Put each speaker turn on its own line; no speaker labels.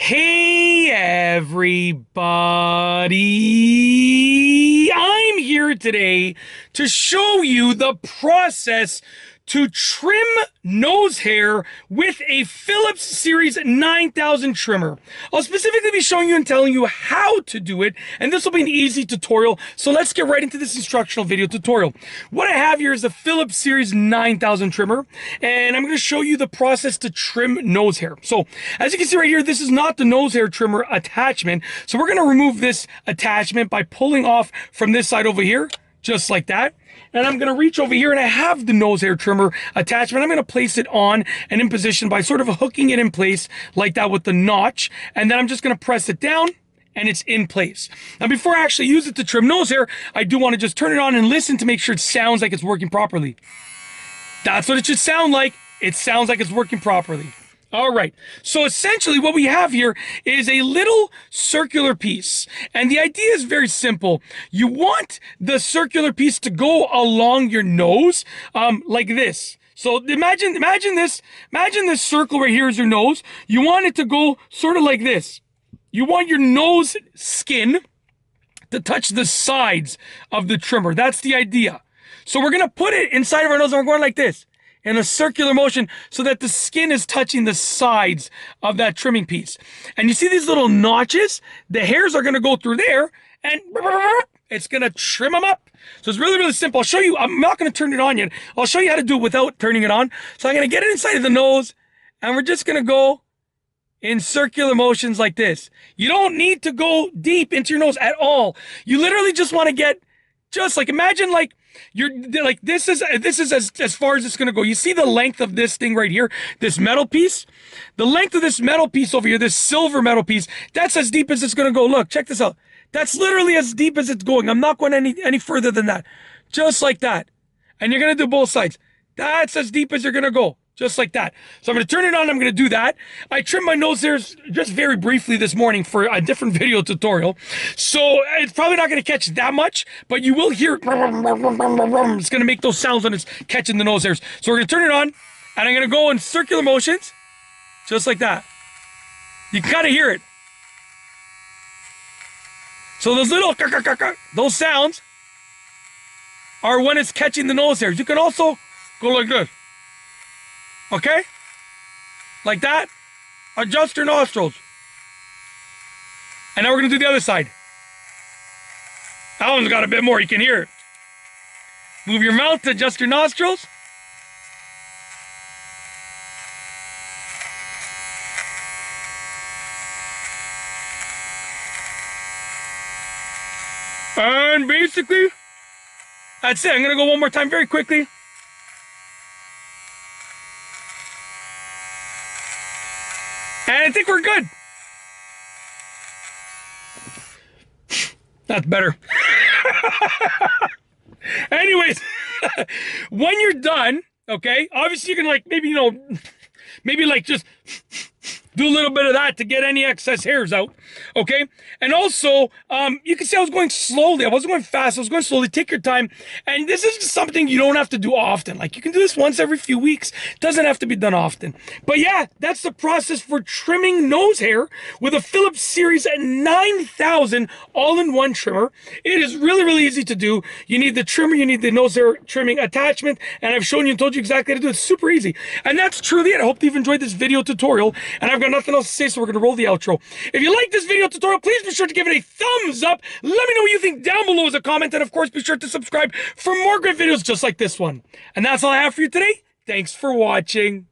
Hey everybody! I'm here today to show you the process to trim nose hair with a Philips Series 9000 trimmer. I'll specifically be showing you and telling you how to do it, and this will be an easy tutorial, so let's get right into this instructional video tutorial. What I have here is the Philips Series 9000 trimmer, and I'm going to show you the process to trim nose hair. So, as you can see right here, this is not the nose hair trimmer attachment, so we're going to remove this attachment by pulling off from this side over here, just like that. And I'm going to reach over here and I have the nose hair trimmer attachment. I'm going to place it on and in position by sort of hooking it in place like that with the notch. And then I'm just going to press it down and it's in place. Now, before I actually use it to trim nose hair, I do want to just turn it on and listen to make sure it sounds like it's working properly. That's what it should sound like. It sounds like it's working properly. All right, so essentially what we have here is a little circular piece. And the idea is very simple. You want the circular piece to go along your nose like this. So imagine this circle right here is your nose. You want it to go sort of like this. You want your nose skin to touch the sides of the trimmer. That's the idea. So we're going to put it inside of our nose and we're going like this, in a circular motion so that the skin is touching the sides of that trimming piece. And you see these little notches? The hairs are going to go through there and it's going to trim them up. So it's really, really simple. I'll show you. I'm not going to turn it on yet. I'll show you how to do it without turning it on. So I'm going to get it inside of the nose and we're just going to go in circular motions like this. You don't need to go deep into your nose at all. You literally just want to get just like, imagine like, you're like, this is as far as it's going to go. You see the length of this thing right here, this metal piece? The length of this metal piece over here, this silver metal piece, that's as deep as it's going to go. Look, check this out. That's literally as deep as it's going. I'm not going any further than that. Just like that. And you're going to do both sides. That's as deep as you're going to go. Just like that. So I'm going to turn it on. I'm going to do that. I trimmed my nose hairs just very briefly this morning for a different video tutorial. So it's probably not going to catch that much, but you will hear it. It's going to make those sounds when it's catching the nose hairs. So we're going to turn it on and I'm going to go in circular motions. Just like that. You can kind of hear it. So those little, those sounds are when it's catching the nose hairs. You can also go like this. Okay? Like that. Adjust your nostrils. And now we're going to do the other side. That one's got a bit more. You can hear it. Move your mouth to adjust your nostrils. And basically, that's it. I'm going to go one more time very quickly. And I think we're good. That's better. Anyways, when you're done, okay, obviously you can like, maybe like just do a little bit of that to get any excess hairs out, okay? And also, you can see I was going slowly. I wasn't going fast. I was going slowly. Take your time. And this is something you don't have to do often. Like, you can do this once every few weeks. Doesn't have to be done often. But yeah, that's the process for trimming nose hair with a Philips Series 9000 all-in-one trimmer. It is really, really easy to do. You need the trimmer. You need the nose hair trimming attachment. And I've shown you and told you exactly how to do it. It's super easy. And that's truly it. I hope you've enjoyed this video tutorial. And I've got nothing else to say, so we're going to roll the outro. If you like this video tutorial, please be sure to give it a thumbs up. Let me know what you think down below as a comment, and of course, be sure to subscribe for more great videos just like this one. And that's all I have for you today. Thanks for watching.